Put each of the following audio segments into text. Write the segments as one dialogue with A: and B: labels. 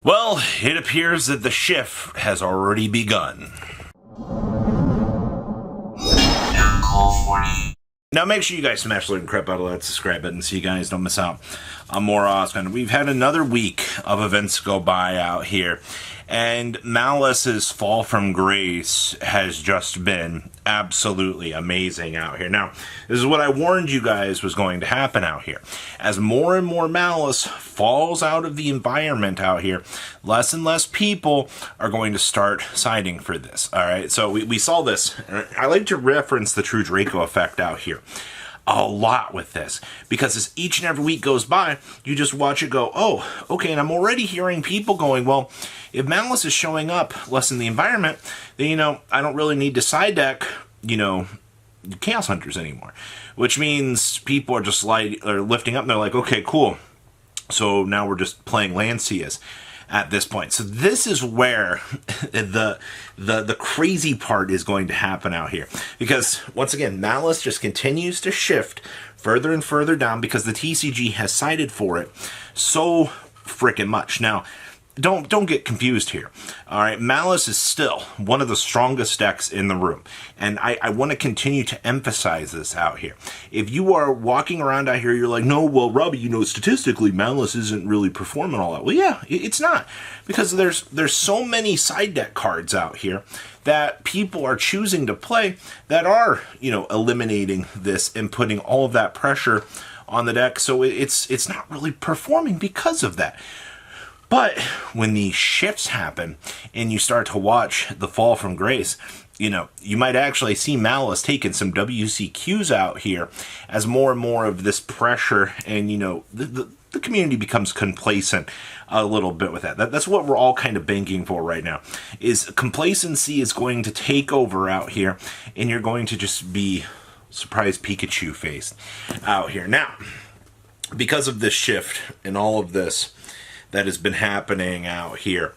A: Well, it appears that the shift has already begun. Now make sure you guys smash the like and crap out of that subscribe button so you guys don't miss out on more awesome. We've had another week of events go by out here, and Maliss's fall from grace has just been absolutely amazing out here. Now, this is what I warned you guys was going to happen out here. As more and more Maliss falls out of the environment out here, less and less people are going to start siding for this. Alright, so we saw this. I like to reference the True Draco effect out here a lot with this, because as each and every week goes by, you just watch it go, oh, okay, and I'm already hearing people going, well, if Maliss is showing up less in the environment, then, I don't really need to side deck, Chaos Hunters anymore. Which means people are just lifting up and they're like, okay, cool. So now we're just playing Lancias at this point. So this is where the crazy part is going to happen out here. Because, once again, Maliss just continues to shift further and further down because the TCG has sided for it so frickin' much. Now, don't get confused here. Alright, Maliss is still one of the strongest decks in the room. And I want to continue to emphasize this out here. If you are walking around out here, you're like, no, well, Robbie, statistically, Maliss isn't really performing all that. Well, yeah, it's not. Because there's so many side deck cards out here that people are choosing to play that are, eliminating this and putting all of that pressure on the deck. So it's not really performing because of that. But when these shifts happen and you start to watch the fall from grace, you might actually see Maliss taking some WCQs out here as more and more of this pressure and, the community becomes complacent a little bit with that. That's what we're all kind of banking for right now, is complacency is going to take over out here and you're going to just be surprise Pikachu faced out here. Now, because of this shift and all of this that has been happening out here,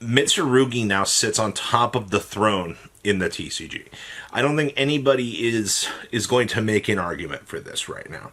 A: Mitsurugi now sits on top of the throne in the TCG. I don't think anybody is going to make an argument for this right now.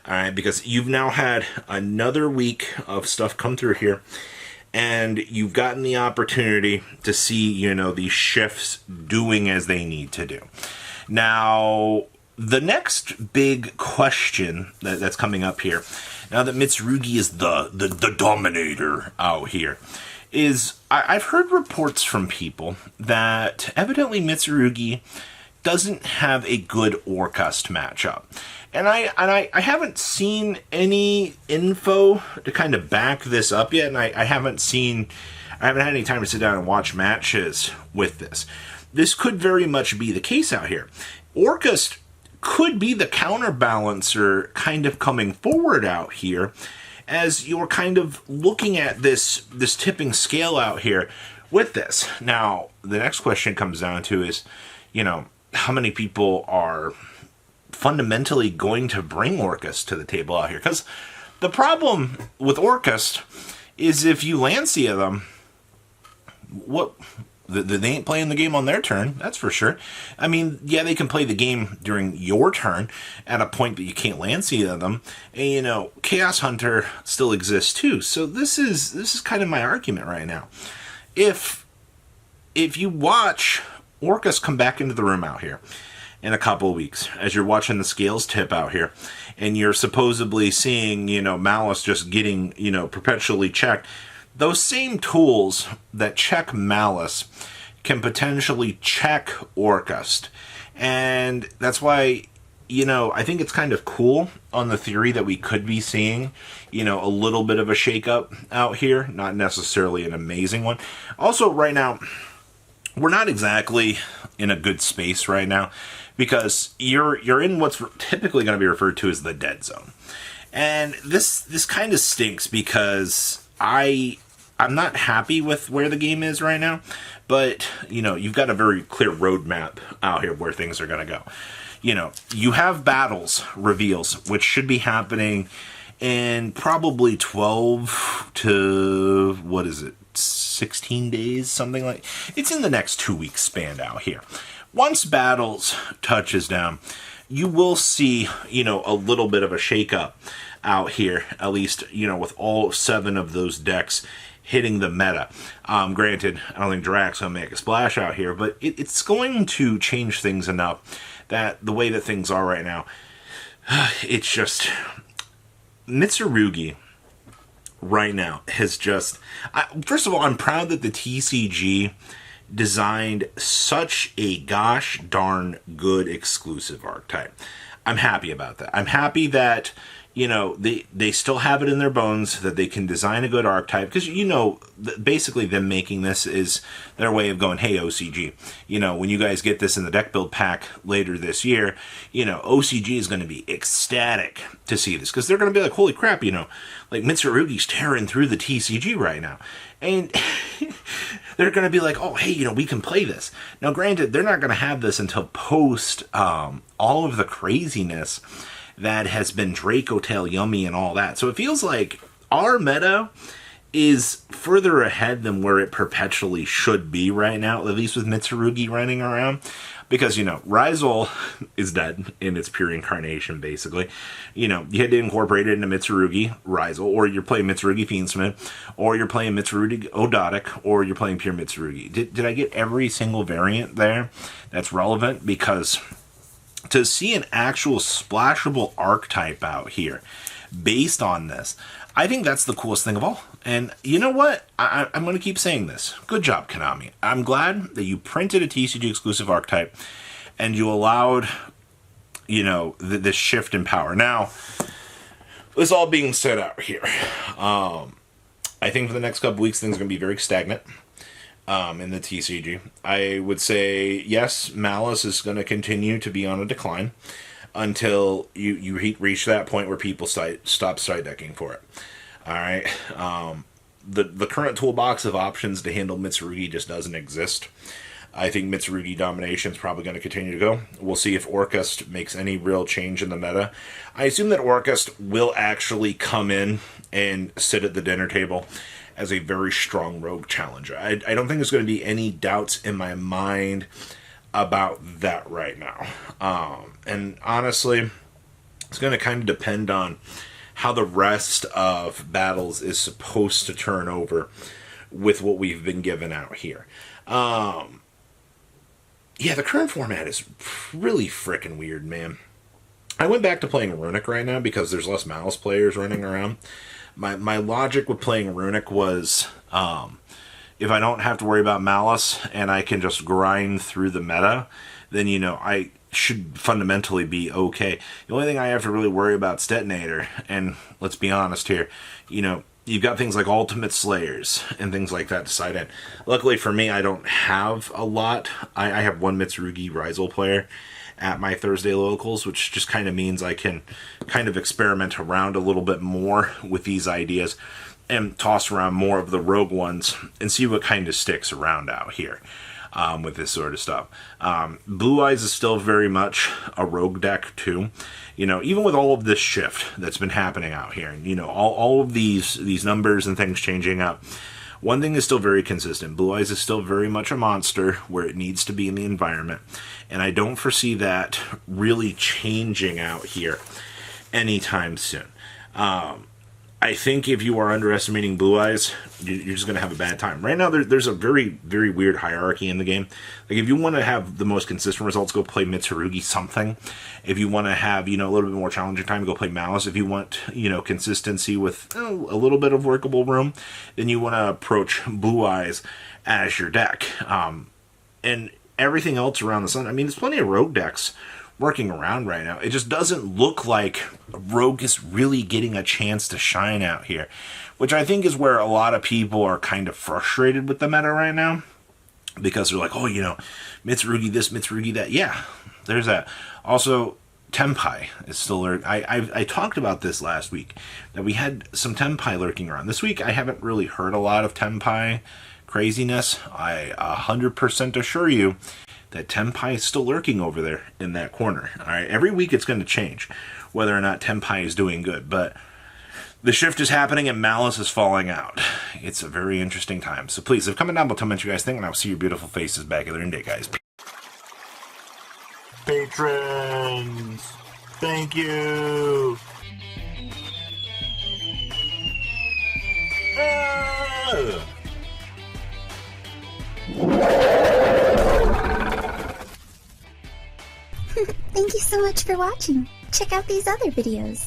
A: Alright, because you've now had another week of stuff come through here, and you've gotten the opportunity to see, these shifts doing as they need to do. Now, the next big question that's coming up here, now that Mitsurugi is the dominator out here, is I've heard reports from people that evidently Mitsurugi doesn't have a good Orcust matchup. And I haven't seen any info to kind of back this up yet, and I haven't had any time to sit down and watch matches with this. This could very much be the case out here. Orcust could be the counterbalancer kind of coming forward out here as you're kind of looking at this tipping scale out here with this. Now, the next question comes down to is, how many people are fundamentally going to bring Orcust to the table out here? Because the problem with Orcust is if you Lancia them, they ain't playing the game on their turn, that's for sure. I mean, yeah, they can play the game during your turn at a point that you can't Lancia them. And, Chaos Hunter still exists too. So this is kind of my argument right now. If you watch Orcust come back into the room out here in a couple of weeks, as you're watching the scales tip out here, and you're supposedly seeing, Maliss just getting, perpetually checked, those same tools that check Maliss can potentially check Orcust. And that's why, I think it's kind of cool on the theory that we could be seeing, a little bit of a shakeup out here. Not necessarily an amazing one. Also, right now, we're not exactly in a good space right now, because you're in what's typically going to be referred to as the dead zone. And this kind of stinks because I'm not happy with where the game is right now, but, you've got a very clear roadmap out here where things are going to go. You have battles reveals, which should be happening in probably 12 to, 16 days, something like. It's in the next 2 weeks span out here. Once battles touches down, you will see, a little bit of a shakeup out here, at least, with all 7 of those decks hitting the meta. Granted, I don't think Drax will make a splash out here, but it's going to change things enough that the way that things are right now, it's just Mitsurugi right now has just... first of all, I'm proud that the TCG designed such a gosh darn good exclusive archetype. I'm happy about that. I'm happy that, you know, they still have it in their bones that they can design a good archetype, because, you know, basically them making this is their way of going, hey, OCG, you know, when you guys get this in the deck build pack later this year, you know, OCG is going to be ecstatic to see this, because they're going to be like, holy crap, you know, like Mitsurugi's tearing through the TCG right now. And they're going to be like, oh, hey, you know, we can play this. Now, granted, they're not going to have this until post all of the craziness that has been Draco Tail Yummy and all that. So it feels like our meta is further ahead than where it perpetually should be right now, at least with Mitsurugi running around. Because, you know, Rizal is dead in its pure incarnation, basically. You know, you had to incorporate it into Mitsurugi, Rizal, or you're playing Mitsurugi Fiendsmith, or you're playing Mitsurugi Odotic, or you're playing pure Mitsurugi. Did I get every single variant there that's relevant? Because to see an actual splashable archetype out here based on this, I think that's the coolest thing of all. And you know what? I'm going to keep saying this. Good job, Konami. I'm glad that you printed a TCG exclusive archetype and you allowed, you know, this shift in power. Now, this all being said out here, I think for the next couple weeks, things are going to be very stagnant in the TCG. I would say, yes, Maliss is going to continue to be on a decline until you reach that point where people stop side decking for it. All right. The current toolbox of options to handle Mitsurugi just doesn't exist. I think Mitsurugi domination is probably going to continue to go. We'll see if Orcust makes any real change in the meta. I assume that Orcust will actually come in and sit at the dinner table as a very strong rogue challenger. I don't think there's going to be any doubts in my mind about that right now. And honestly, it's going to kind of depend on how the rest of battles is supposed to turn over with what we've been given out here. Yeah, the current format is really freaking weird, man. I went back to playing Runic right now because there's less Maliss players running around. My logic with playing Runic was, if I don't have to worry about Maliss and I can just grind through the meta, then, you know, I should fundamentally be okay. The only thing I have to really worry about is Detonator, and let's be honest here, you know, you've got things like Ultimate Slayers and things like that to side in. Luckily for me, I don't have a lot. I have one Mitsurugi Rizal player at my Thursday locals, which just kind of means I can kind of experiment around a little bit more with these ideas and toss around more of the rogue ones and see what kind of sticks around out here. With this sort of stuff. Blue Eyes is still very much a rogue deck too. You know, even with all of this shift that's been happening out here, and, you know, all of these numbers and things changing up, one thing is still very consistent. Blue Eyes is still very much a monster where it needs to be in the environment. And I don't foresee that really changing out here anytime soon. I think if you are underestimating Blue Eyes, you're just going to have a bad time. Right now, there's a very, very weird hierarchy in the game. Like, if you want to have the most consistent results, go play Mitsurugi something. If you want to have, you know, a little bit more challenging time, go play Maliss. If you want, you know, consistency with a little bit of workable room, then you want to approach Blue Eyes as your deck. And everything else around the sun, I mean, there's plenty of rogue decks working around right now. It just doesn't look like rogue is really getting a chance to shine out here, which I think is where a lot of people are kind of frustrated with the meta right now, because they're like, oh, you know, Mitsurugi this, Mitsurugi that. Yeah, there's that. Also, Tenpai is still lurking. I talked about this last week, that we had some Tenpai lurking around. This week, I haven't really heard a lot of Tenpai craziness. I 100% assure you that Tenpai is still lurking over there in that corner. All right, every week it's going to change whether or not Tenpai is doing good, but the shift is happening and Maliss is falling out. It's a very interesting time. So please, comment down below, tell me what you guys think, and I'll see your beautiful faces back at the end day, guys. Patrons, thank you.
B: Thank you so much for watching. Check out these other videos.